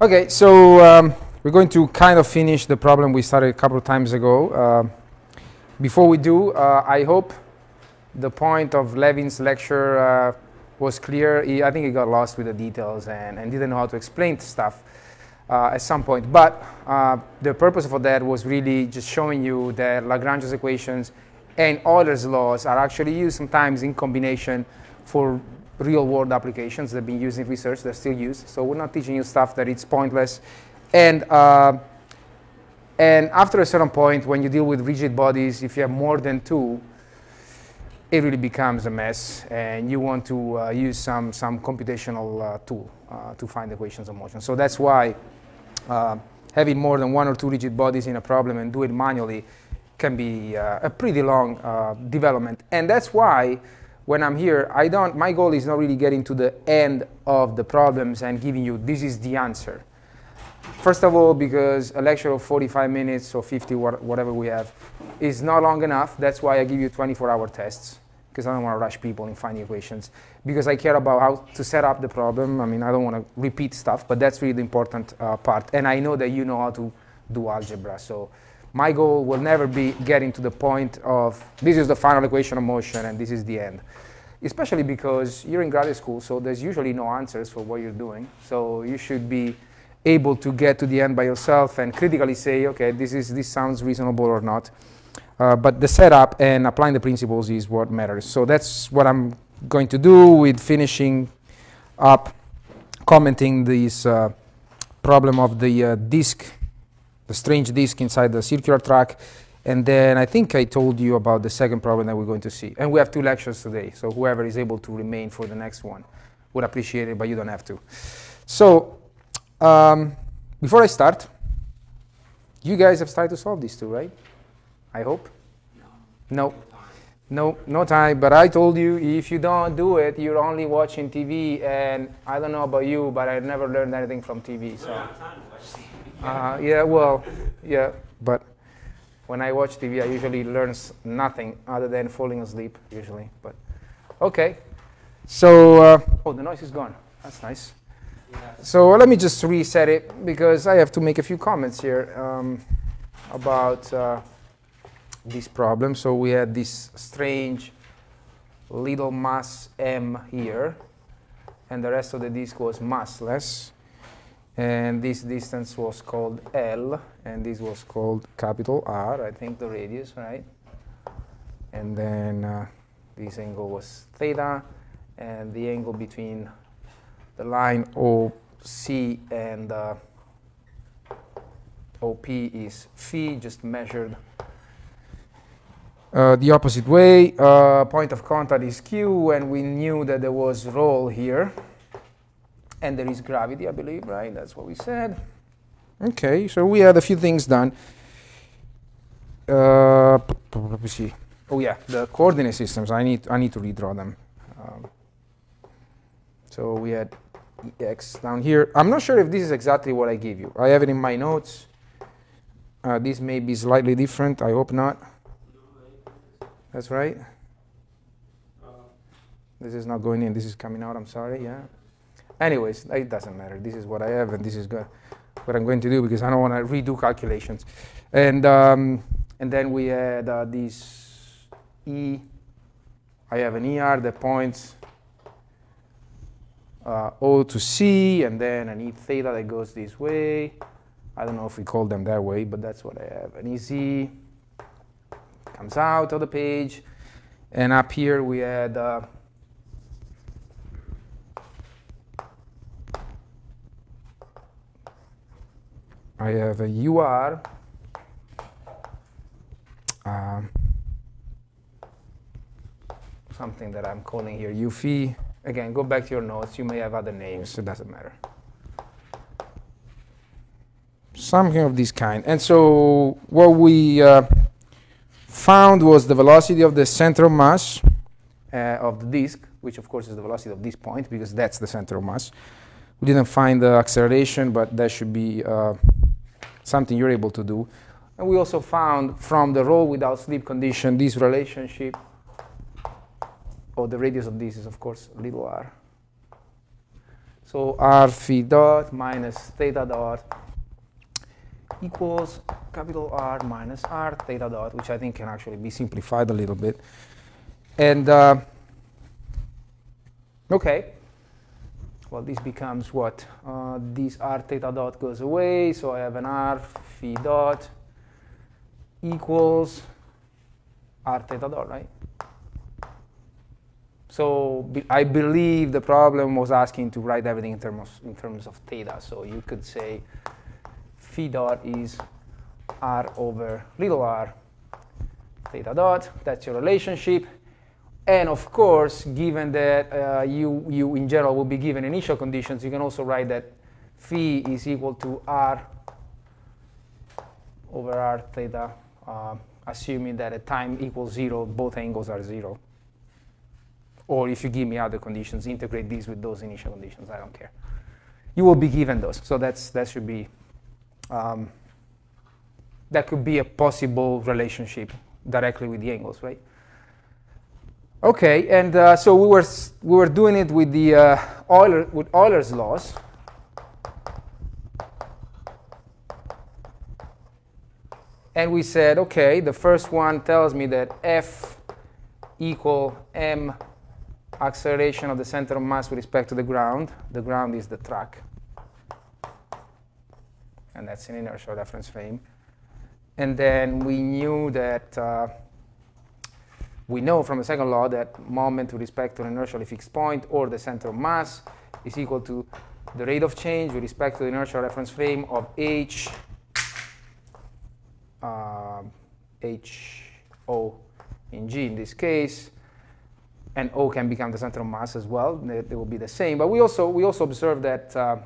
Okay, so we're going to kind of finish the problem we started a couple of times ago. Before we do, I hope the point of Levin's lecture was clear. I think he got lost with the details and didn't know how to explain stuff at some point. But the purpose for that was really just showing you that Lagrange's equations and Euler's laws are actually used sometimes in combination for real-world applications that have been used in research. They're still used. So we're not teaching you stuff that it's pointless. And after a certain point, when you deal with rigid bodies, if you have more than two, it really becomes a mess. And you want to use some computational tool to find equations of motion. So that's why having more than one or two rigid bodies in a problem and do it manually can be a pretty long development. And that's why when I'm here, my goal is not really getting to the end of the problems and giving you, this is the answer. First of all, because a lecture of 45 minutes or 50, whatever we have, is not long enough. That's why I give you 24-hour tests, because I don't want to rush people in finding equations, because I care about how to set up the problem. I mean, I don't want to repeat stuff, but that's really the important part. And I know that you know how to do algebra. So my goal will never be getting to the point of, this is the final equation of motion and this is the end. Especially because you're in graduate school, so there's usually no answers for what you're doing. So you should be able to get to the end by yourself and critically say, okay, this sounds reasonable or not. But the setup and applying the principles is what matters. So that's what I'm going to do with finishing up commenting this problem of the disk, the strange disk inside the circular track. And then I think I told you about the second problem that we're going to see. And we have 2 lectures today, so whoever is able to remain for the next one would appreciate it, but you don't have to. So before I start, you guys have started to solve these 2, right? I hope? No time. But I told you, if you don't do it, you're only watching TV. And I don't know about you, but I never learned anything from TV. So yeah, but when I watch TV, I usually learn nothing other than falling asleep, usually. But okay. So, oh, the noise is gone. That's nice. So let me just reset it, because I have to make a few comments here about this problem. So we had this strange little mass M here, and the rest of the disk was massless. And this distance was called L, and this was called capital R, I think the radius, right? And then this angle was theta, and the angle between the line OC and OP is phi, just measured the opposite way. Point of contact is Q, and we knew that there was ρ here. And there is gravity, I believe, right? That's what we said. Okay, so we had a few things done. Let me see. Oh yeah, the coordinate systems. I need to redraw them. So we had X down here. I'm not sure if this is exactly what I gave you. I have it in my notes. This may be slightly different. I hope not. That's right. This is not going in. This is coming out. I'm sorry. Yeah. Anyways, it doesn't matter. This is what I have, and this is what I'm going to do, because I don't want to redo calculations. And then we had this E. I have an ER that points O to C, and then an E theta that goes this way. I don't know if we call them that way, but that's what I have. An EZ comes out of the page, and up here we had I have a UR, something that I'm calling here UFI. Again, go back to your notes. You may have other names. It doesn't matter. Something of this kind. And so what we found was the velocity of the center of mass of the disk, which of course is the velocity of this point, because that's the center of mass. We didn't find the acceleration, but that should be something you're able to do. And we also found from the roll without sleep condition this relationship, or the radius of this is of course little r. So r phi dot minus theta dot equals capital R minus r theta dot, which I think can actually be simplified a little bit. And okay, well, this becomes what? This r theta dot goes away, so I have an r phi dot equals r theta dot, right? So I believe the problem was asking to write everything in terms of theta. So you could say phi dot is r over little r theta dot. That's your relationship. And of course, given that you in general will be given initial conditions, you can also write that phi is equal to r over r theta, assuming that at time equals 0, both angles are 0. Or if you give me other conditions, integrate these with those initial conditions. I don't care. You will be given those. So that should be, that could be a possible relationship directly with the angles, right? Okay, and so we were doing it with the Euler's laws. And we said, okay, the first one tells me that F equal m acceleration of the center of mass with respect to the ground. The ground is the track. And that's an inertial reference frame. And then we knew that, we know from the second law that moment with respect to an inertially fixed point or the center of mass is equal to the rate of change with respect to the inertial reference frame of h O in G in this case. And O can become the center of mass as well. They will be the same. But we also observed that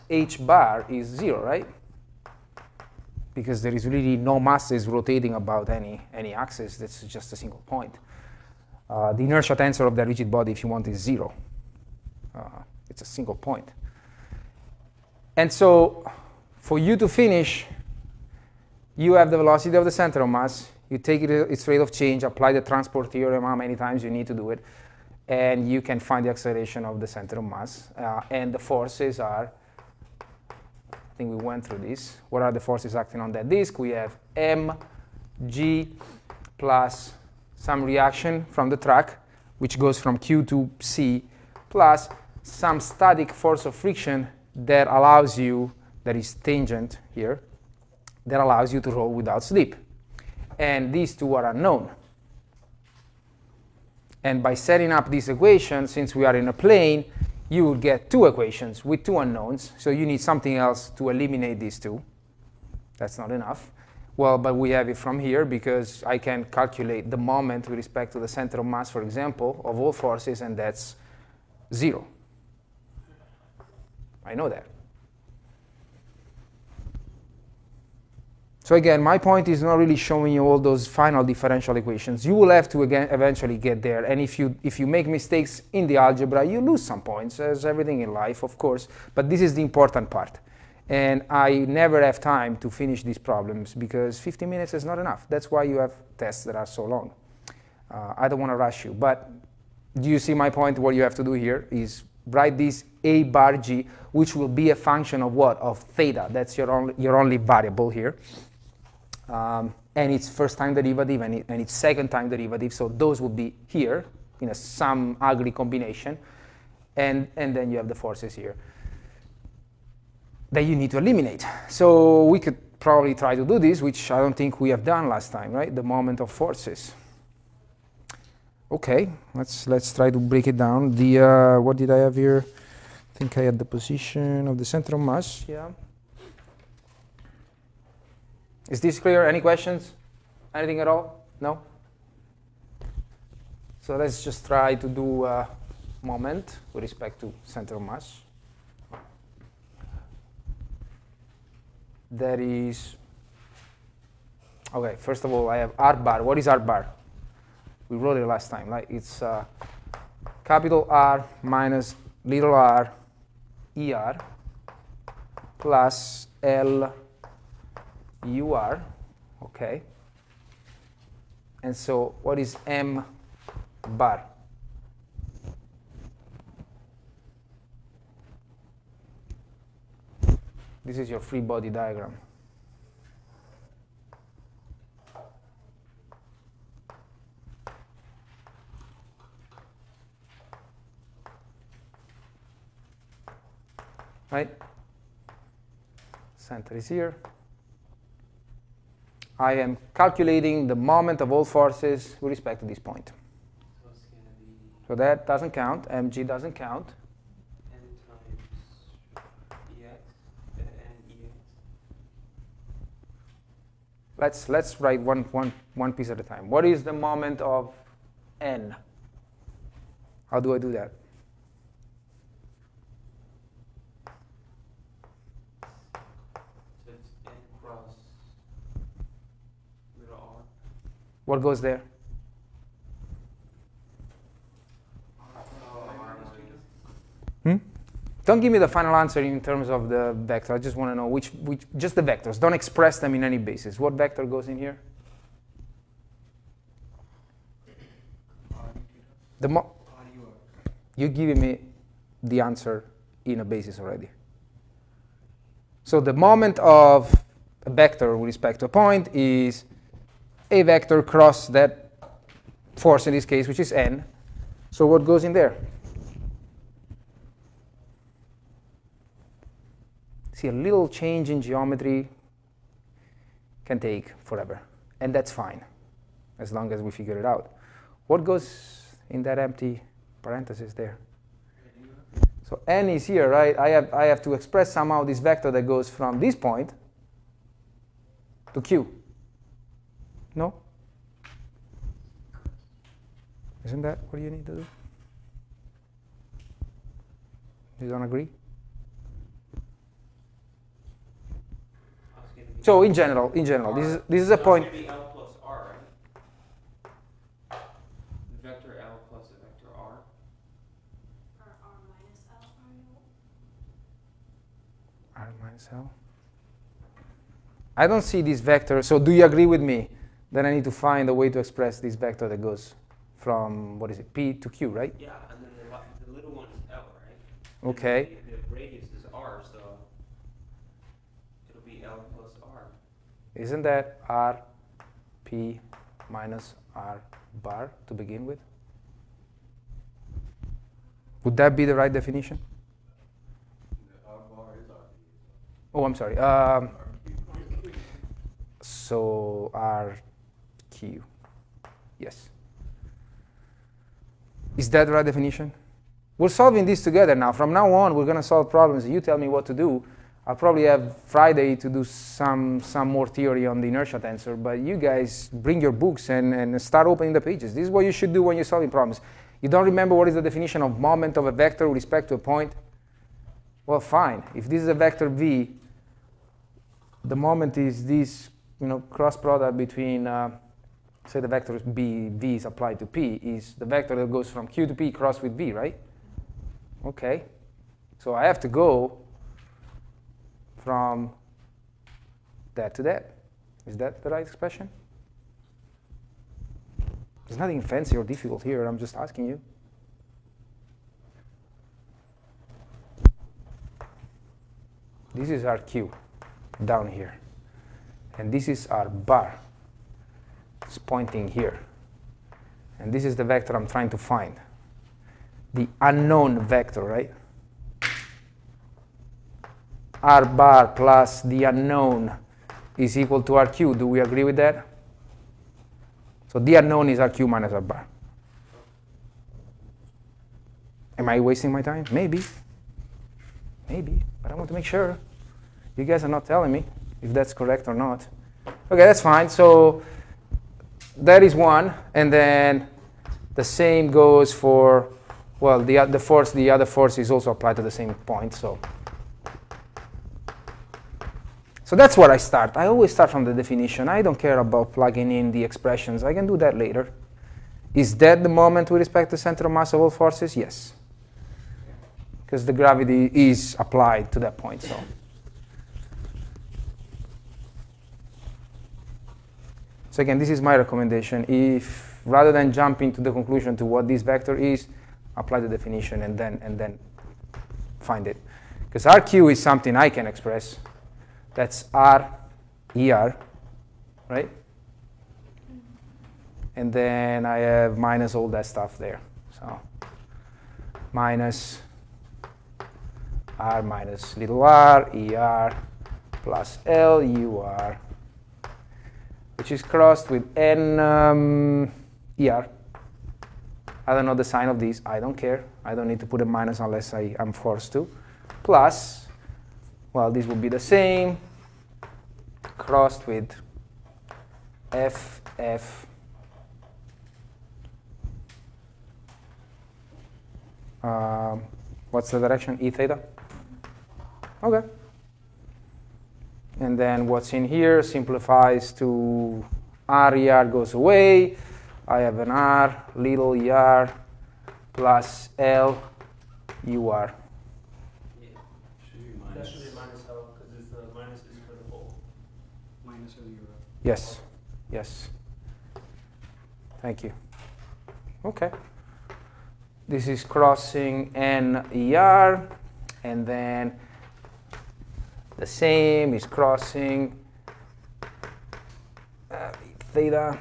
h bar is 0, right? Because there is really no masses rotating about any axis. That's just a single point. The inertial tensor of the rigid body, if you want, is 0. It's a single point. And so for you to finish, you have the velocity of the center of mass. You take its rate of change, apply the transport theorem how many times you need to do it, and you can find the acceleration of the center of mass. And the forces are, I think we went through this. What are the forces acting on that disk? We have mg plus some reaction from the track, which goes from Q to C, plus some static force of friction that allows you, that is tangent here, that allows you to roll without slip. And these two are unknown. And by setting up this equation, since we are in a plane, you will get two equations with two unknowns. So you need something else to eliminate these two. That's not enough. Well, but we have it from here because I can calculate the moment with respect to the center of mass, for example, of all forces, and that's 0. I know that. So again, my point is not really showing you all those final differential equations. You will have to again eventually get there. And if you make mistakes in the algebra, you lose some points, as everything in life, of course. But this is the important part. And I never have time to finish these problems because 50 minutes is not enough. That's why you have tests that are so long. I don't want to rush you. But do you see my point? What you have to do here is write this a bar g, which will be a function of what? Of theta. That's your only variable here. And its first time derivative and its second time derivative. So those will be here in some ugly combination. And then you have the forces here that you need to eliminate. So we could probably try to do this, which I don't think we have done last time, right? The moment of forces. OK, let's try to break it down. What did I have here? I think I had the position of the center of mass. Yeah. Is this clear? Any questions? Anything at all? No? So let's just try to do a moment with respect to center of mass. That is, okay, first of all, I have R bar. What is R bar? We wrote it last time, right? It's capital R minus little r ER plus L UR, okay? And so what is M bar? This is your free body diagram. Right? Center is here. I am calculating the moment of all forces with respect to this point. So it's going to be So that doesn't count. mg doesn't count. n times ex and ex. Let's write one piece at a time. What is the moment of n? How do I do that? So it's n cross little r. What goes there? Hmm? Don't give me the final answer in terms of the vector. I just want to know which just the vectors. Don't express them in any basis. What vector goes in here? You're giving me the answer in a basis already. So the moment of a vector with respect to a point is a vector cross that force in this case, which is n. So what goes in there? See, a little change in geometry can take forever, and that's fine, as long as we figure it out. What goes in that empty parenthesis there? So n is here, right? I have to express somehow this vector that goes from this point to q. No? Isn't that what you need to do? You don't agree? So in general, this is a point. It's going to be L plus R, right? Vector L plus a vector R. Or R minus L, R minus L. I don't see this vector. So do you agree with me that I need to find a way to express this vector that goes from, what is it, P to Q, right? Yeah, and then the little one is L, right? Okay. And the radius is R, so it'll be L plus R. Isn't that R P minus R bar to begin with? Would that be the right definition? Oh, I'm sorry. So RQ. Yes. Is that the right definition? We're solving this together now. From now on, we're going to solve problems. You tell me what to do. I'll probably have Friday to do some more theory on the inertia tensor, but you guys bring your books and start opening the pages. This is what you should do when you're solving problems. You don't remember what is the definition of moment of a vector with respect to a point? Well, fine. If this is a vector v, the moment is this, cross product between, say the vector b, v is applied to p, is the vector that goes from q to p cross with v, right? Okay. So I have to go from that to that. Is that the right expression? There's nothing fancy or difficult here. I'm just asking you. This is our q down here. And this is our bar. It's pointing here. And this is the vector I'm trying to find. The unknown vector, right? R bar plus the unknown is equal to RQ. Do we agree with that? So the unknown is RQ minus R bar. Am I wasting my time? Maybe. Maybe. But I want to make sure. You guys are not telling me if that's correct or not. Okay, that's fine. So that is one. And then the same goes for, well, the other force is also applied to the same point. So that's where I start. I always start from the definition. I don't care about plugging in the expressions. I can do that later. Is that the moment with respect to center of mass of all forces? Yes. Because the gravity is applied to that point. So again, this is my recommendation. If rather than jumping to the conclusion to what this vector is, apply the definition and then find it. Because RQ is something I can express. That's R, ER, right? And then I have minus all that stuff there. So minus R minus little r, ER, plus L, UR, which is crossed with N ER. I don't know the sign of these. I don't care. I don't need to put a minus unless I'm forced to. Plus, well, this will be the same, crossed with F. What's the direction? E theta? Okay. And then what's in here simplifies to R ER goes away. I have an R, little ER, plus L, UR. That should be minus L, because the minus is for the whole. Minus of euro. Yes, yes. Thank you. Okay. This is crossing N, ER, and then the same is crossing theta.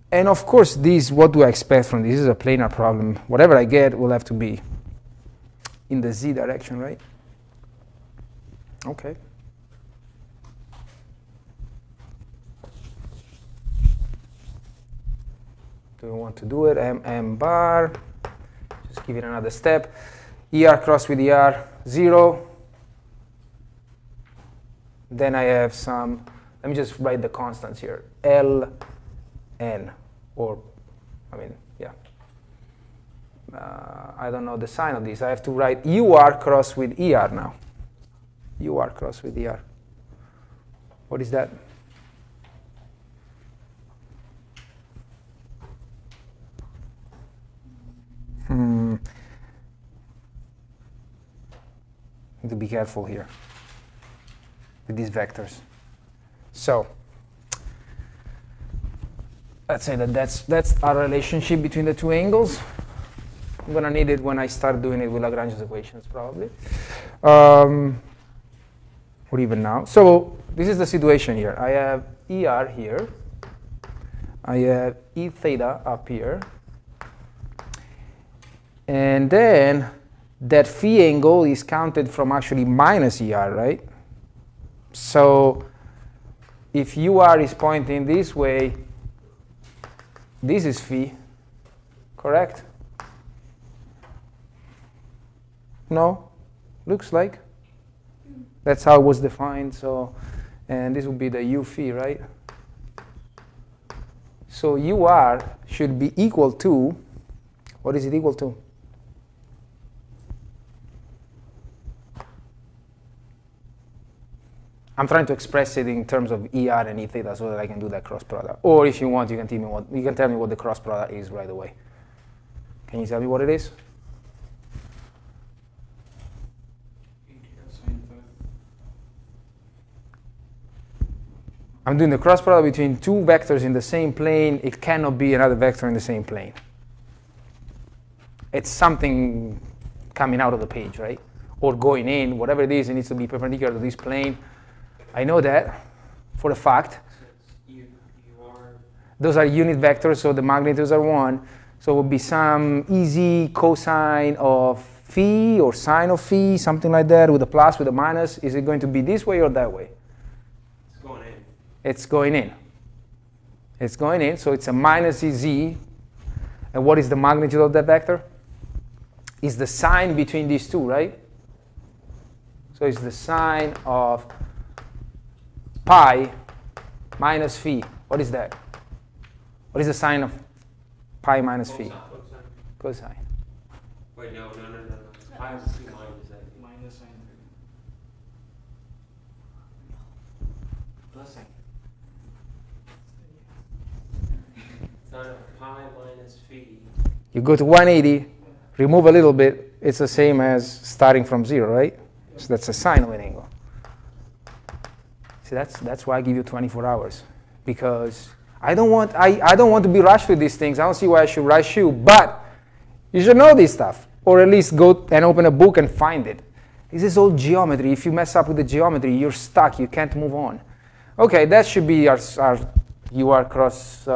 And of course, this, what do I expect from this? This is a planar problem. Whatever I get will have to be in the z direction, right? Okay. Do we want to do it? M bar. Just give it another step. ER cross with ER, 0. Then I have some, let me just write the constants here. L, N, or, I mean, yeah. I don't know the sign of this. I have to write UR cross with ER now. UR cross with ER. What is that? Need to be careful here with these vectors. So let's say that's our relationship between the two angles. I'm going to need it when I start doing it with Lagrange's equations, probably. Or even now. So this is the situation here. I have ER here. I have E theta up here. And then that phi angle is counted from actually minus ER, right? So if UR is pointing this way, this is phi, correct? No? Looks like. That's how it was defined. So, and this would be the U phi, right? So UR should be equal to, what is it equal to? I'm trying to express it in terms of ER and E theta so that I can do that cross product. Or if you want, you can tell me what the cross product is right away. Can you tell me what it is? I'm doing the cross product between two vectors in the same plane. It cannot be another vector in the same plane. It's something coming out of the page, right? Or going in, whatever it is, it needs to be perpendicular to this plane. I know that for a fact. Those are unit vectors, so the magnitudes are 1. So it would be some easy cosine of phi or sine of phi, something like that, with a plus, with a minus. Is it going to be this way or that way? It's going in. It's going in. It's going in, so it's a minus z. And what is the magnitude of that vector? It's the sine between these two, right? So it's the sine of pi minus phi. What is that? What is the sine of pi minus phi? Cosine. Wait, no. Pi is 2 minus that. Minus sine 3. Plus sine. Sine of pi minus phi. You go to 180, remove a little bit, it's the same as starting from 0, right? So that's a sine of an angle. See, that's why I give you 24 hours, because I don't want to be rushed with these things. I don't see why I should rush you, but you should know this stuff, or at least go and open a book and find it. This is all geometry. If you mess up with the geometry, you're stuck. You can't move on. Okay, that should be our UR cross.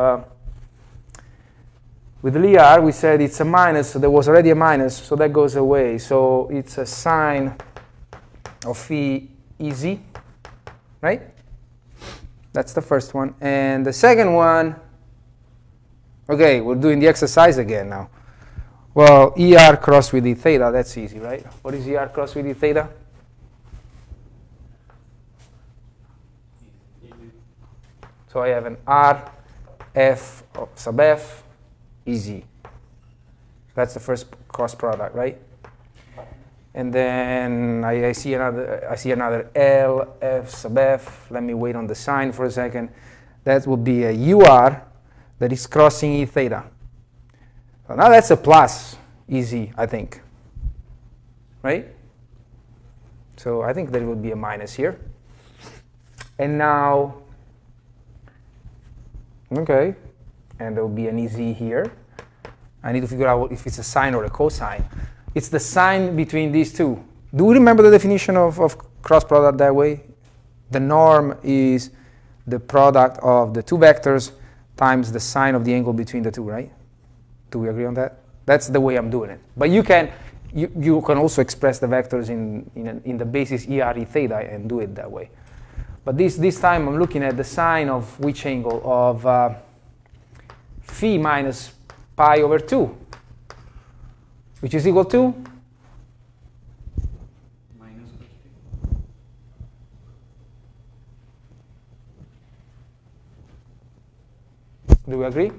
With LR, we said it's a minus, so there was already a minus, so that goes away. So it's a sine of phi EZ, right? That's the first one. And the second one, okay, we're doing the exercise again now. Well, ER cross with E theta, that's easy, right? What is ER cross with E theta? So I have an R F of sub F EZ. That's the first cross product, right? And then I see another L F sub F. Let me wait on the sign for a second. That would be a UR that is crossing E theta. So now that's a plus EZ, I think. Right? So I think there would be a minus here. And now, okay, and there will be an EZ here. I need to figure out if it's a sine or a cosine. It's the sine between these two. Do you remember the definition of cross product that way? The norm is the product of the two vectors times the sine of the angle between the two, right? Do we agree on that? That's the way I'm doing it. But you can also express the vectors in the basis ER E theta and do it that way. But this time I'm looking at the sine of which angle? Of phi minus pi over 2, which is equal to? Minus Do we agree?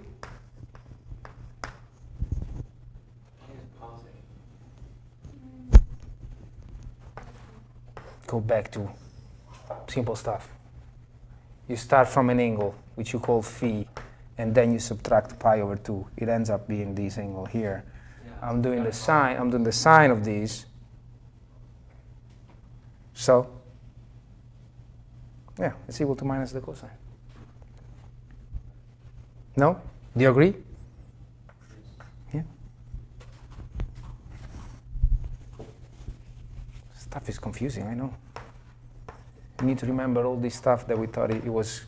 Go back to simple stuff. You start from an angle, which you call phi, and then you subtract pi over 2. It ends up being this angle here. Yeah, I'm doing the sine of these. So, yeah, it's equal to minus the cosine. No? Do you agree? Yeah. Stuff is confusing, I know. You need to remember all this stuff that we thought it was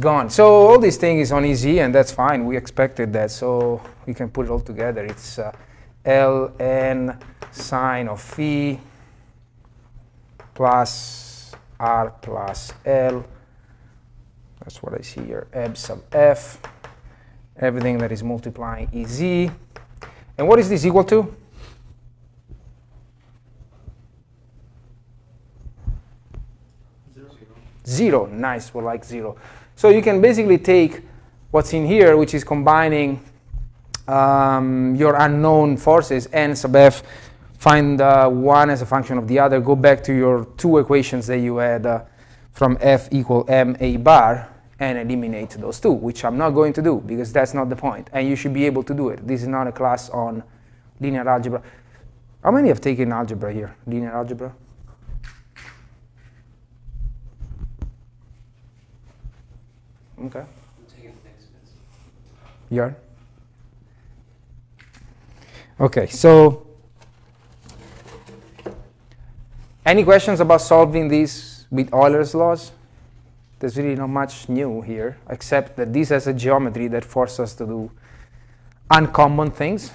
gone. So all these things is on EZ, and that's fine. We expected that, so we can put it all together. It's ln sine of phi plus r plus L. That's what I see here. Eb sub f. Everything that is multiplying EZ. And what is this equal to? 0. Nice, we like 0. So you can basically take what's in here, which is combining your unknown forces, n sub f, find one as a function of the other, go back to your two equations that you had from f equal m a bar, and eliminate those two, which I'm not going to do because that's not the point. And you should be able to do it. This is not a class on linear algebra. How many have taken algebra here? Linear algebra? Okay. I'm taking the next bit. You are? Okay, so any questions about solving these with Euler's laws? There's really not much new here, except that this has a geometry that forces us to do uncommon things.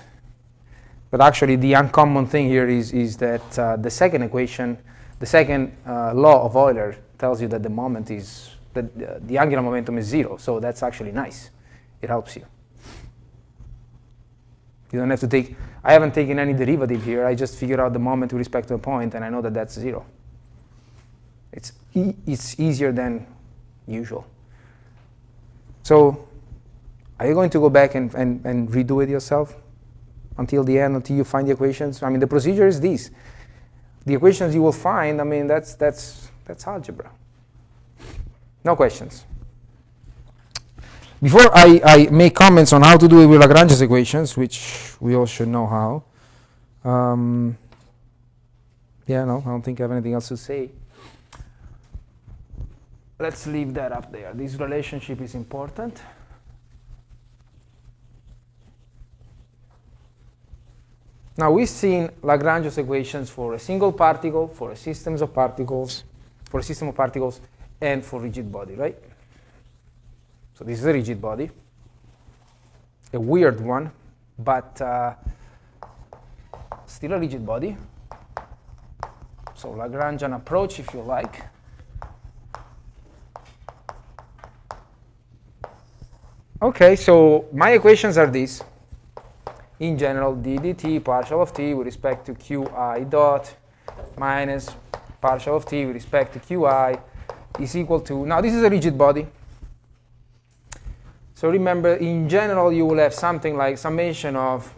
But actually, the uncommon thing here is that the second equation, the second law of Euler tells you that the moment is, that the angular momentum is 0. So that's actually nice. It helps you. You don't have to take, I haven't taken any derivative here. I just figured out the moment with respect to a point, and I know that that's 0. It's easier than usual. So are you going to go back and redo it yourself until the end, until you find the equations? I mean, the procedure is this. The equations you will find, I mean, that's algebra. No questions. Before I make comments on how to do it with Lagrange's equations, which we all should know how, yeah, no, I don't think I have anything else to say. Let's leave that up there. This relationship is important. Now we've seen Lagrange's equations for a single particle, for a system of particles, and for rigid body, right? So this is a rigid body, a weird one, but still a rigid body. So Lagrangian approach, if you like. Okay, so my equations are these. In general, d dt partial of t with respect to qi dot minus partial of t with respect to qi is equal to, now this is a rigid body. So remember, in general, you will have something like summation of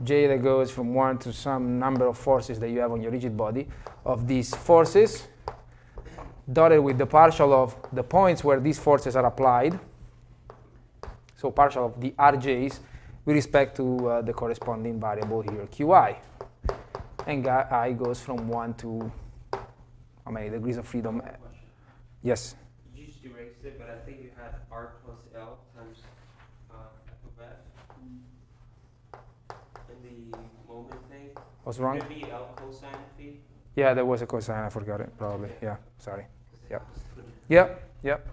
j that goes from 1 to some number of forces that you have on your rigid body, of these forces, dotted with the partial of the points where these forces are applied. So partial of the rj's with respect to the corresponding variable here, qi. And I goes from 1 to how many degrees of freedom? Yes? You just erased it, but I think you had r plus L times f of f. In the moment thing. What's wrong? Would it be L cosine phi? Yeah, there was a cosine. I forgot it, probably. Yeah, sorry. Yep. Yep, yep.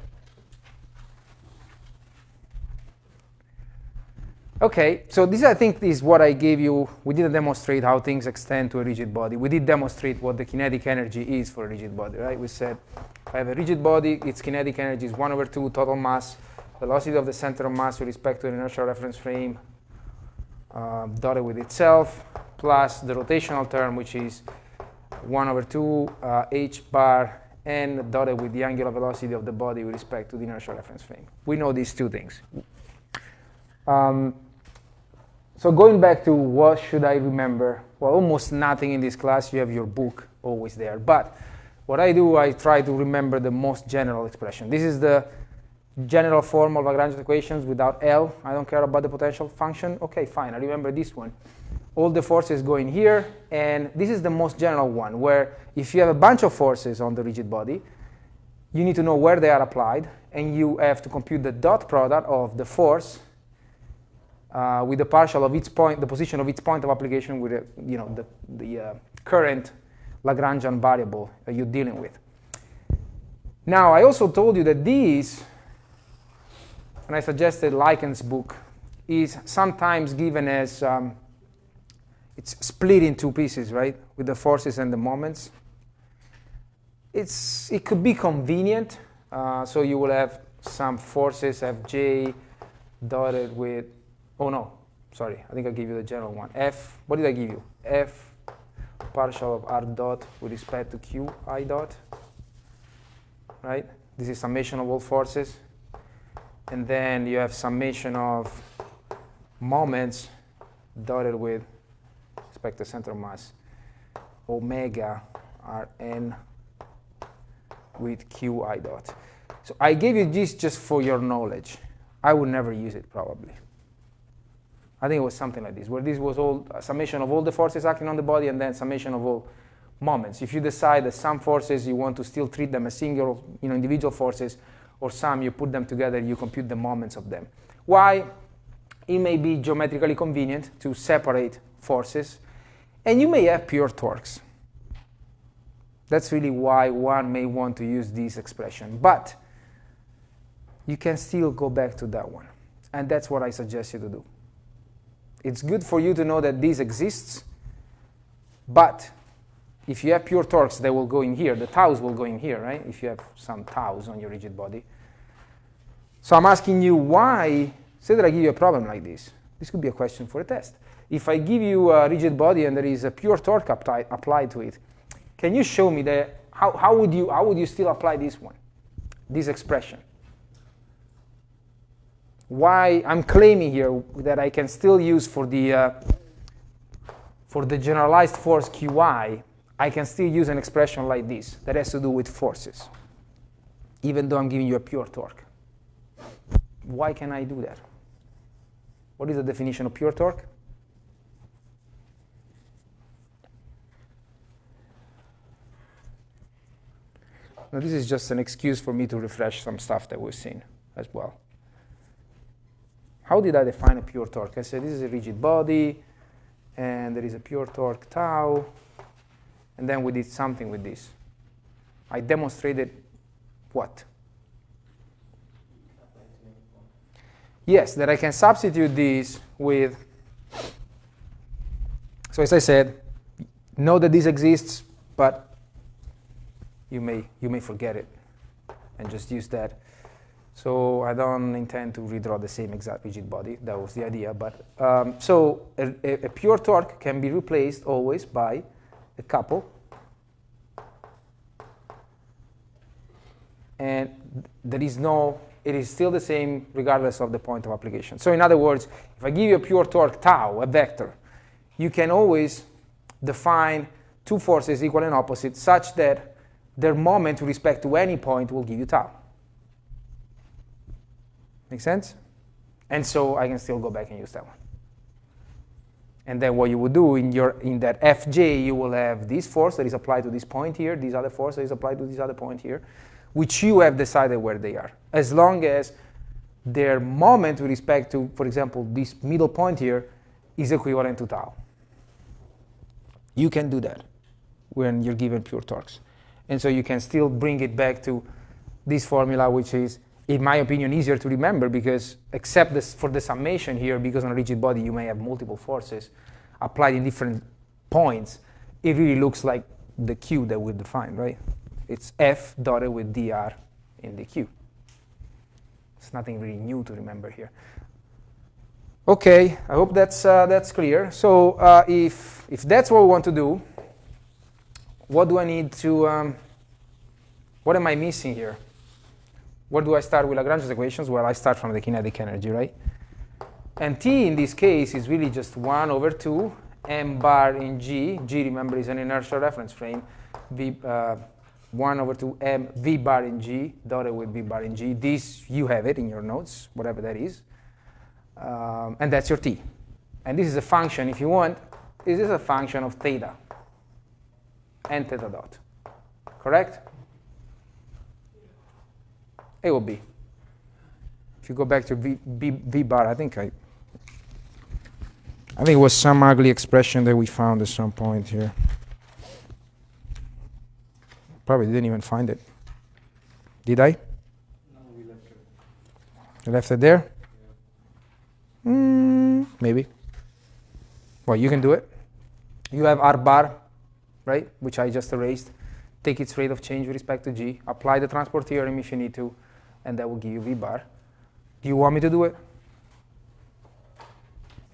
Okay, so this I think is what I gave you. We didn't demonstrate how things extend to a rigid body. We did demonstrate what the kinetic energy is for a rigid body, right? We said if I have a rigid body, its kinetic energy is 1/2 total mass, velocity of the center of mass with respect to an inertial reference frame dotted with itself, plus the rotational term, which is 1/2 h bar n dotted with the angular velocity of the body with respect to the inertial reference frame. We know these two things. So going back to what should I remember? Well, almost nothing in this class. You have your book always there. But what I do, I try to remember the most general expression. This is the general form of Lagrange equations without L. I don't care about the potential function. Okay, fine. I remember this one. All the forces go in here. And this is the most general one, where if you have a bunch of forces on the rigid body, you need to know where they are applied. And you have to compute the dot product of the force with the partial of its point, the position of its point of application with the current Lagrangian variable that you're dealing with. Now, I also told you that these, and I suggested Lycan's book, is sometimes given as, it's split in two pieces, right, with the forces and the moments. It could be convenient, so you will have some forces, Fj, dotted with, oh no, sorry, I think I gave you the general one. F, what did I give you? F partial of r dot with respect to q I dot, right? This is summation of all forces. And then you have summation of moments dotted with respect to center of mass, omega Rn with qi dot. So I gave you this just for your knowledge. I would never use it probably. I think it was something like this, where this was all a summation of all the forces acting on the body and then summation of all moments. If you decide that some forces you want to still treat them as single, individual forces, or some you put them together, you compute the moments of them. Why? It may be geometrically convenient to separate forces, and you may have pure torques. That's really why one may want to use this expression. But you can still go back to that one, and that's what I suggest you to do. It's good for you to know that this exists, but if you have pure torques, they will go in here. The taus will go in here, right? If you have some taus on your rigid body. So I'm asking you why, say that I give you a problem like this. This could be a question for a test. If I give you a rigid body and there is a pure torque applied to it, can you show me how would you still apply this one, this expression? Why I'm claiming here that I can still use for the generalized force Qi, I can still use an expression like this that has to do with forces, even though I'm giving you a pure torque. Why can I do that? What is the definition of pure torque? Now this is just an excuse for me to refresh some stuff that we've seen as well. How did I define a pure torque? I said this is a rigid body. and there is a pure torque tau, and then we did something with this. I demonstrated what? Yes, that I can substitute this with, so as I said, know that this exists, but you may forget it and just use that. So I don't intend to redraw the same exact rigid body. That was the idea. But so a pure torque can be replaced always by a couple. And there is no, it is still the same regardless of the point of application. So in other words, if I give you a pure torque tau, a vector, you can always define two forces equal and opposite such that their moment with respect to any point will give you tau. Make sense? And so I can still go back and use that one. And then what you would do in that Fj, you will have this force that is applied to this point here, this other force that is applied to this other point here, which you have decided where they are. As long as their moment with respect to, for example, this middle point here is equivalent to tau. You can do that when you're given pure torques. And so you can still bring it back to this formula, which is, in my opinion, easier to remember because except this, for the summation here, because on a rigid body you may have multiple forces applied in different points, it really looks like the Q that we defined, right? It's F dotted with dr in the Q. It's nothing really new to remember here. Okay, I hope that's clear. So if that's what we want to do, what do I need to, what am I missing here? Where do I start with Lagrange's equations? Well, I start from the kinetic energy, right? And T in this case is really just 1 over 2 m bar in G. G, remember, is an inertial reference frame. V, 1 over 2 m V bar in G, dotted with V bar in G. This, you have it in your notes, whatever that is. And that's your T. And this is a function, if you want, this is a function of theta and theta dot. Correct? A or B. If you go back to V bar, I think it was some ugly expression that we found at some point here. Probably didn't even find it. Did I? No, we left it. You left it there? Yeah. Maybe. Well, you can do it. You have R bar, right, which I just erased. Take its rate of change with respect to G. Apply the transport theorem if you need to, and that will give you V bar. Do you want me to do it?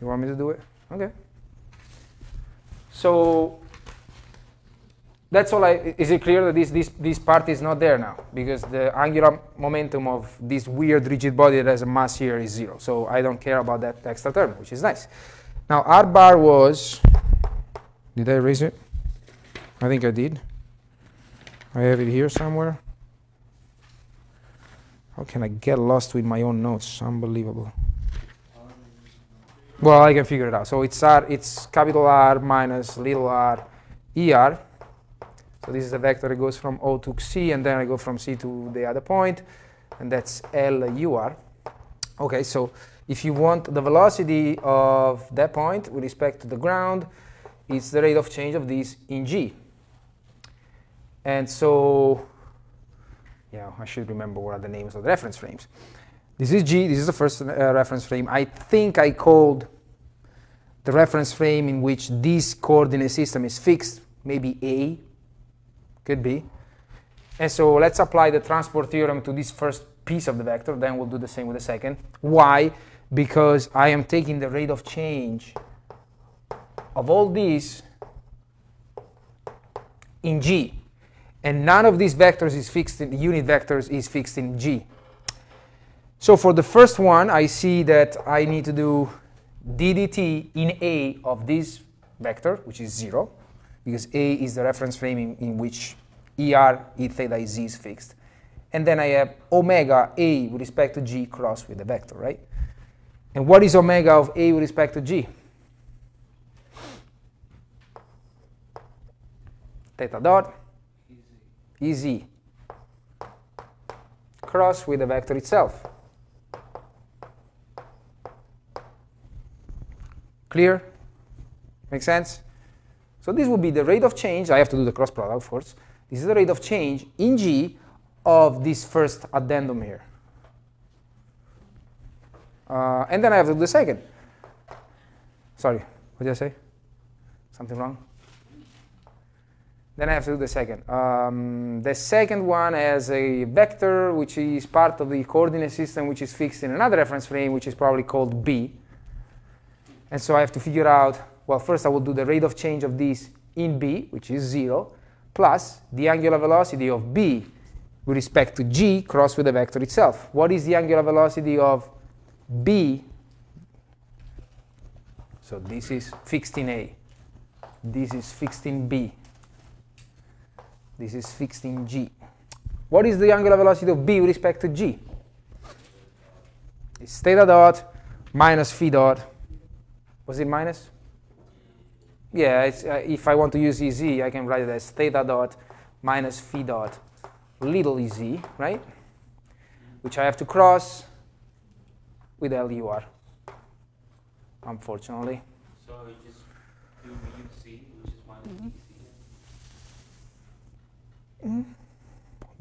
You want me to do it? Okay. So that's all. Is it clear that this part is not there now? Because the angular momentum of this weird rigid body that has a mass here is 0. So I don't care about that extra term, which is nice. Now R bar was, did I erase it? I think I did. I have it here somewhere. How can I get lost with my own notes? Unbelievable. Well, I can figure it out. So it's R, it's capital R minus little r ER. So this is a vector that goes from O to C, and then I go from C to the other point, and that's LUR. Okay, so if you want the velocity of that point with respect to the ground, it's the rate of change of this in G. And so, yeah, I should remember what are the names of the reference frames. This is G, this is the first reference frame. I think I called the reference frame in which this coordinate system is fixed, maybe A, could be. And so let's apply the transport theorem to this first piece of the vector, then we'll do the same with the second. Why? Because I am taking the rate of change of all these in G. And none of these vectors is fixed in, unit vectors is fixed in G. So for the first one, I see that I need to do d dt in A of this vector, which is 0, because A is the reference frame in which ER, E theta is Z is fixed. And then I have omega A with respect to G crossed with the vector, right? And what is omega of A with respect to G? Theta dot EZ cross with the vector itself. Clear? Make sense? So this would be the rate of change. I have to do the cross product, of course. This is the rate of change in G of this first addendum here. And then I have to do the second. Sorry, what did I say? Something wrong? Then I have to do the second. The second one has a vector which is part of the coordinate system which is fixed in another reference frame which is probably called B. And so I have to figure out, well, first I will do the rate of change of this in B, which is 0, plus the angular velocity of B with respect to G crossed with the vector itself. What is the angular velocity of B? So this is fixed in A. This is fixed in B. This is fixed in G. What is the angular velocity of B with respect to G? It's theta dot minus phi dot. Was it minus? Yeah, it's, if I want to use EZ, I can write it as theta dot minus phi dot little ez, right? Which I have to cross with LUR, unfortunately. So you just do UC, which is minus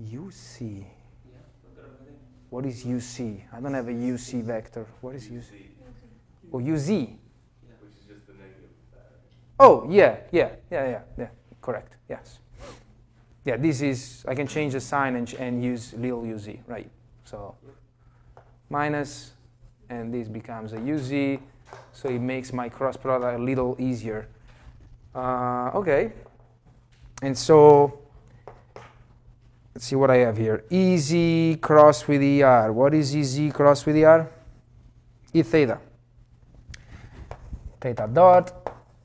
UC. Yeah, look at everything. What is UC? I don't have a UC vector. What is UC? Oh, UZ. Which is just the negative of that. Oh, yeah. Correct, yes. Yeah, this is, I can change the sign and use little uz, right? So minus, and this becomes a uz, so it makes my cross product a little easier. Okay, and so let's see what I have here. Ez cross with ER. What is Ez cross with ER? E theta. Theta dot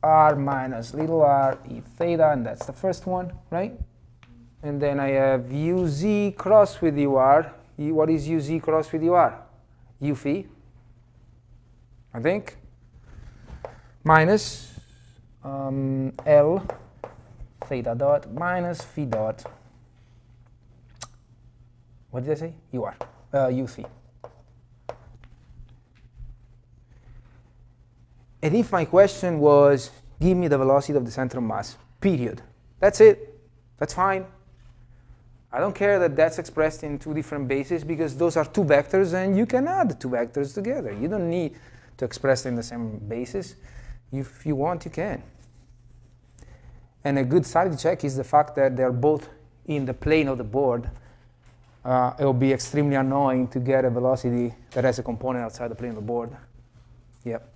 r minus little r e theta, and that's the first one, right? And then I have uz cross with ur. What is uz cross with ur? U phi, I think, minus L theta dot minus phi dot. What did I say? UR, U phi. And if my question was, give me the velocity of the center of mass, period. That's it. That's fine. I don't care that that's expressed in two different bases because those are two vectors and you can add two vectors together. You don't need to express in the same basis. If you want, you can. And a good sanity check is the fact that they're both in the plane of the board. It will be extremely annoying to get a velocity that has a component outside the plane of the board. Yep,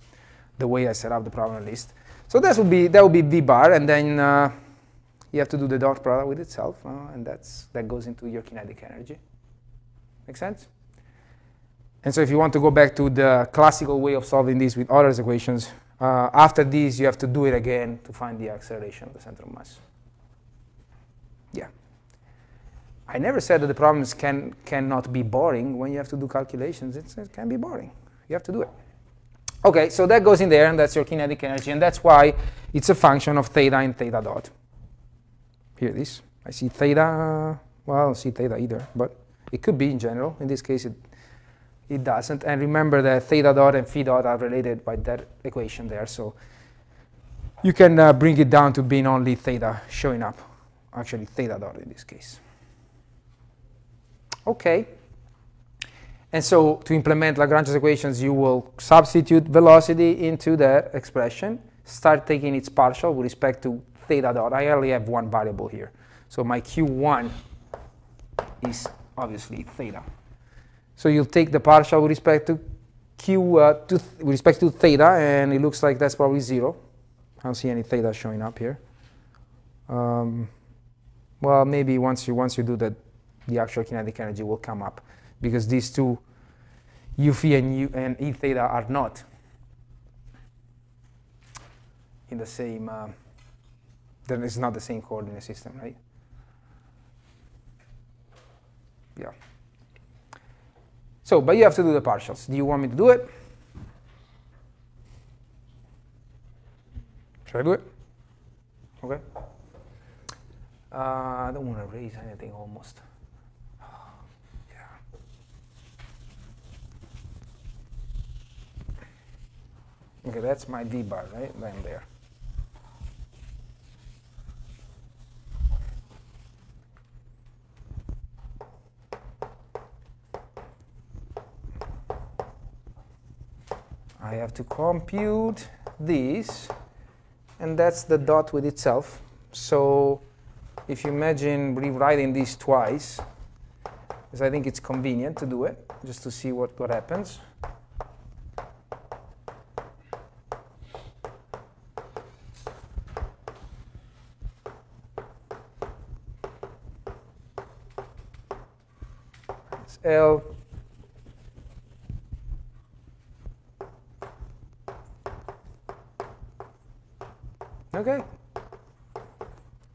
the way I set up the problem list. So that would be V bar, and then you have to do the dot product with itself, and that goes into your kinetic energy. Make sense? And so if you want to go back to the classical way of solving this with Euler's equations, after this you have to do it again to find the acceleration of the center of mass. Yeah. I never said that the problems cannot be boring when you have to do calculations. It can be boring. You have to do it. Okay, so that goes in there, and that's your kinetic energy, and that's why it's a function of theta and theta dot. Here it is. I see theta. Well, I don't see theta either, but it could be in general. In this case, it doesn't. And remember that theta dot and phi dot are related by that equation there. So you can bring it down to being only theta showing up. Actually, theta dot in this case. Okay. And so to implement Lagrange's equations, you will substitute velocity into the expression, start taking its partial with respect to theta dot. I only have one variable here. So my Q1 is obviously theta. So you'll take the partial with respect to with respect to theta, and it looks like that's probably 0. I don't see any theta showing up here. Well, maybe once you do that, the actual kinetic energy will come up, because these two, U phi and E theta, are not in the same, then it's not the same coordinate system, right? Yeah. So, but you have to do the partials. Do you want me to do it? Should I do it? Okay. I don't want to erase anything almost. Okay, that's my V bar, right? Then there. I have to compute this, and that's the dot with itself. So if you imagine rewriting this twice, because I think it's convenient to do it, just to see what happens. It's L. Okay.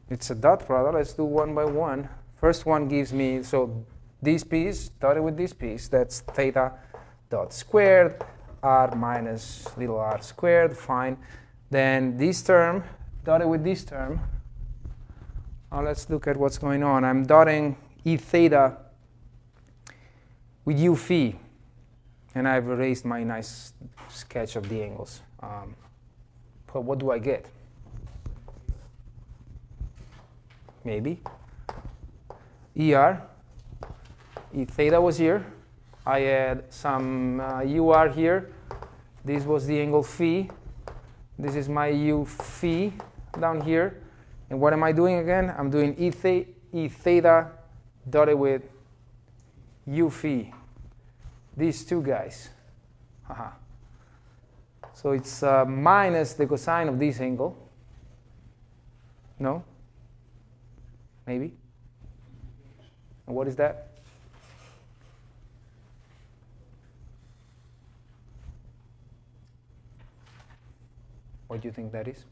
It's a dot product. Let's do one by one. First one gives me, so this piece dotted with this piece, that's theta dot squared, r minus little r squared, fine. Then this term dotted with this term. Now let's look at what's going on. I'm dotting e theta with u phi, and I've erased my nice sketch of the angles. But what do I get? Maybe ER, E theta was here. I had some UR here. This was the angle phi. This is my U phi down here. And what am I doing again? I'm doing E theta dotted with U phi. These two guys. Haha. So it's minus the cosine of this angle. No? Maybe? And what is that? What do you think that is?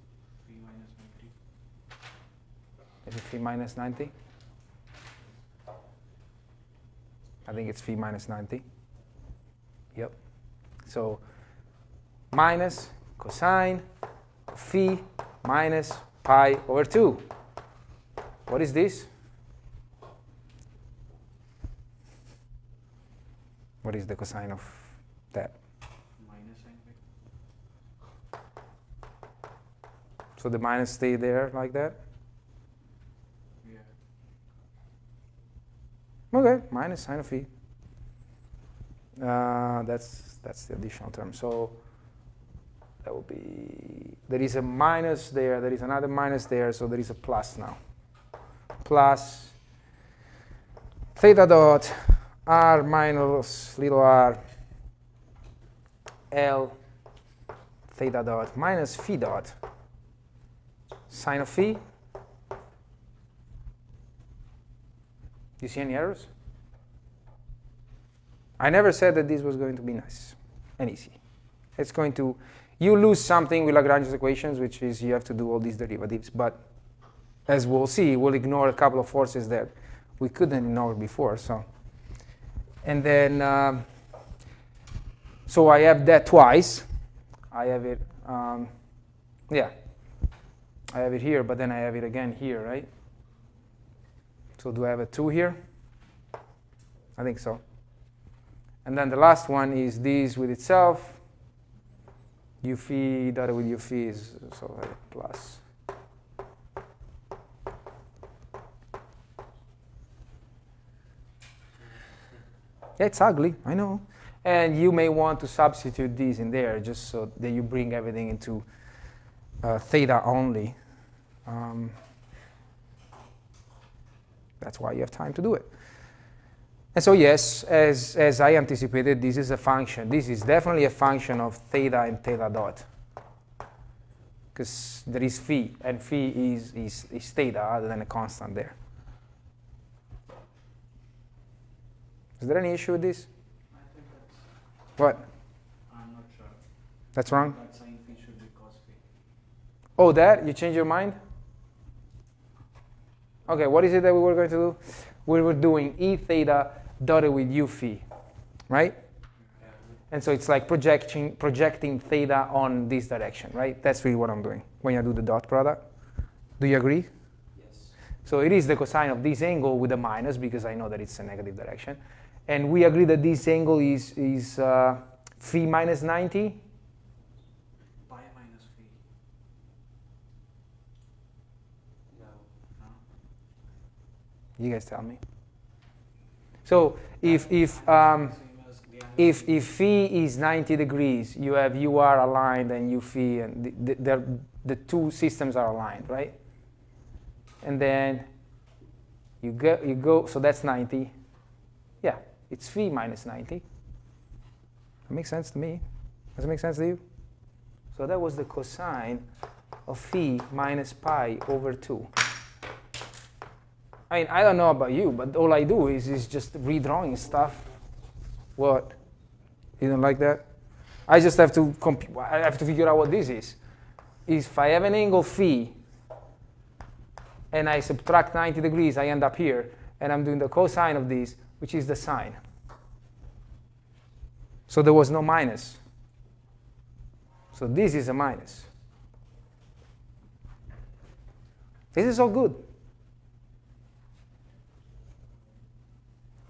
Phi minus 90. Is it phi minus 90? I think it's phi minus 90. Yep. So minus cosine of phi minus pi over 2. What is this? What is the cosine of that? Minus sin phi. So the minus stay there like that? Yeah. Okay, minus sine of phi. That's the additional term. So that will be, there is a minus there, there is another minus there, so there is a plus now. Plus theta dot r minus little r L theta dot minus phi dot sine of phi. You see any errors? I never said that this was going to be nice and easy. It's going to, you lose something with Lagrange's equations, which is you have to do all these derivatives, but as we'll see, we'll ignore a couple of forces that we couldn't ignore before. So, and then, so I have that twice. I have it, yeah. I have it here, but then I have it again here, right? So do I have a 2 here? I think so. And then the last one is this with itself. U phi dotted with U phi is so plus. Yeah, it's ugly, I know. And you may want to substitute these in there just so that you bring everything into theta only. That's why you have time to do it. And so yes, as I anticipated, this is a function. This is definitely a function of theta and theta dot. Because there is phi, and phi is theta other than a constant there. Is there any issue with this? I think that's, What? I'm not sure. That's wrong? That sin phi should be cos phi. Oh, that? You changed your mind? Okay, what is it that we were going to do? We were doing E theta dotted with U phi, right? Yeah. And so it's like projecting theta on this direction, right? That's really what I'm doing when I do the dot product. Do you agree? Yes. So it is the cosine of this angle with a minus because I know that it's a negative direction. And we agree that this angle is phi minus 90. Pi minus phi. No. No? You guys tell me. So if Same as the answer if phi is 90 degrees, you have UR aligned and U phi, and the two systems are aligned, right? And then you go, so that's 90. Yeah, it's phi minus 90. That makes sense to me. Does it make sense to you? So that was the cosine of phi minus pi over 2. I mean, I don't know about you, but all I do is just redrawing stuff. What? You don't like that? I just have to I have to figure out what this is. If I have an angle phi and I subtract 90 degrees, I end up here, and I'm doing the cosine of this, which is the sine. So there was no minus. So this is a minus. This is all good.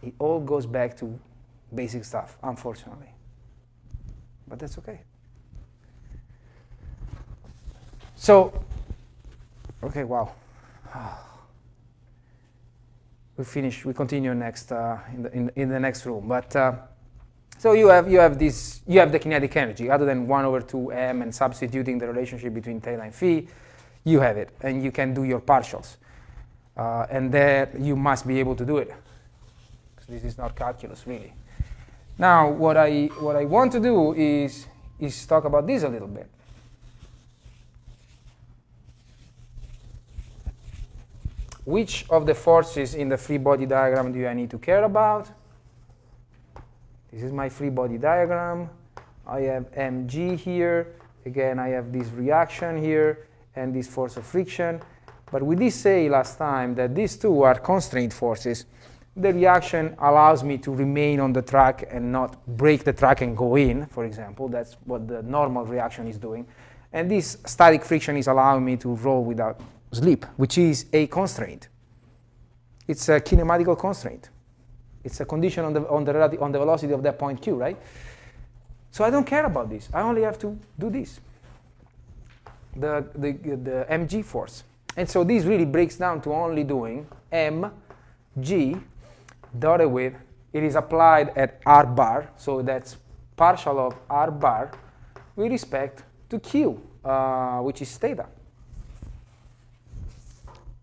It all goes back to basic stuff, unfortunately. But that's okay. So, okay, wow. We finish. We continue next in the next room. But so you have the kinetic energy other than 1/2m and substituting the relationship between theta and phi. You have it, and you can do your partials, and then you must be able to do it. Because this is not calculus, really. Now, what I want to do is talk about this a little bit. Which of the forces in the free body diagram do I need to care about? This is my free body diagram. I have mg here. Again, I have this reaction here and this force of friction. But we did say last time that these two are constraint forces. The reaction allows me to remain on the track and not break the track and go in, for example. That's what the normal reaction is doing. And this static friction is allowing me to roll without slip, which is a constraint. It's a kinematical constraint. It's a condition on the velocity of that point q, right? So I don't care about this. I only have to do this, the mg force. And so this really breaks down to only doing mg dotted with, it is applied at r bar, so that's partial of r bar with respect to q, which is theta.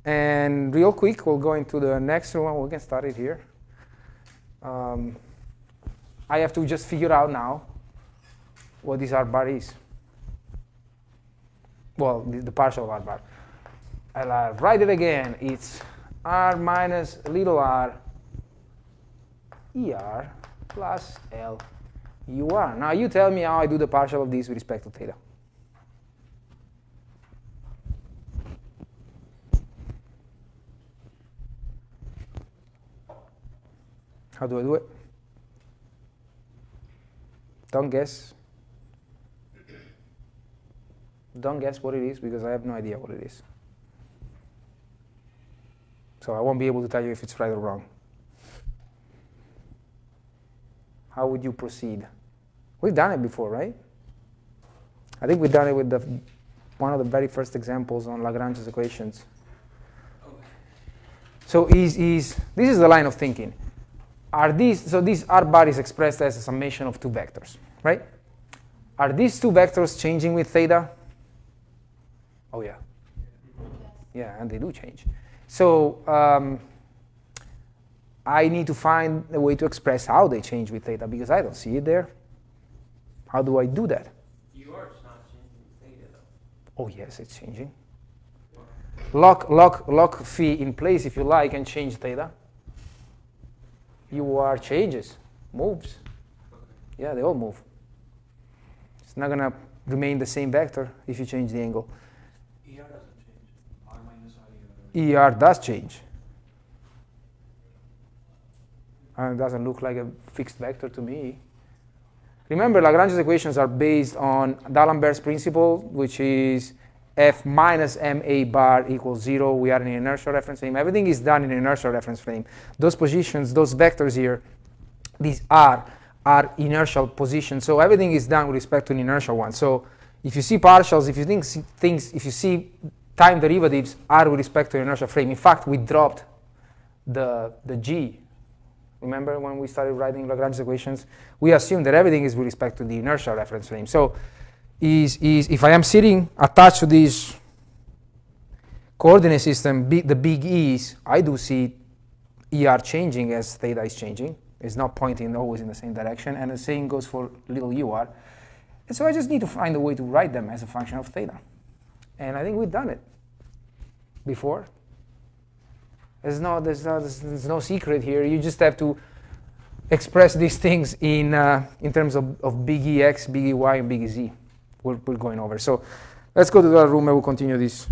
And real quick, we'll go into the next one. We can start it here. I have to just figure out now what this r bar is. Well, the partial of r bar. I'll write it again. It's r minus little r er plus L ur. Now you tell me how I do the partial of this with respect to theta. How do I do it? Don't guess. Don't guess what it is, because I have no idea what it is. So I won't be able to tell you if it's right or wrong. How would you proceed? We've done it before, right? I think we've done it with one of the very first examples on Lagrange's equations. So this is the line of thinking. So this r bar is expressed as a summation of two vectors, right? Are these two vectors changing with theta? Oh yeah. Yeah, and they do change. So I need to find a way to express how they change with theta, because I don't see it there. How do I do that? You are not changing theta, though. Oh yes, it's changing. Lock phi in place if you like and change theta. UR changes, moves. Yeah, they all move. It's not going to remain the same vector if you change the angle. ER doesn't change. R minus R ER does change. It doesn't look like a fixed vector to me. Remember, Lagrange's equations are based on D'Alembert's principle, which is F minus MA bar equals 0. We are in an inertial reference frame. Everything is done in an inertial reference frame. Those positions, those vectors here, these are inertial positions. So everything is done with respect to an inertial one. So if you see partials, if you see time derivatives are with respect to an inertial frame. In fact, we dropped the G Remember when we started writing Lagrange equations? We assumed that everything is with respect to the inertial reference frame. So if I am sitting attached to this coordinate system, the big E's, I do see ER changing as theta is changing. It's not pointing always in the same direction. And the same goes for little UR. And so I just need to find a way to write them as a function of theta. And I think we've done it before. There's no secret here. You just have to express these things in terms of big EX, big EY, and big EZ. We're going over. So let's go to the other room and we'll continue this.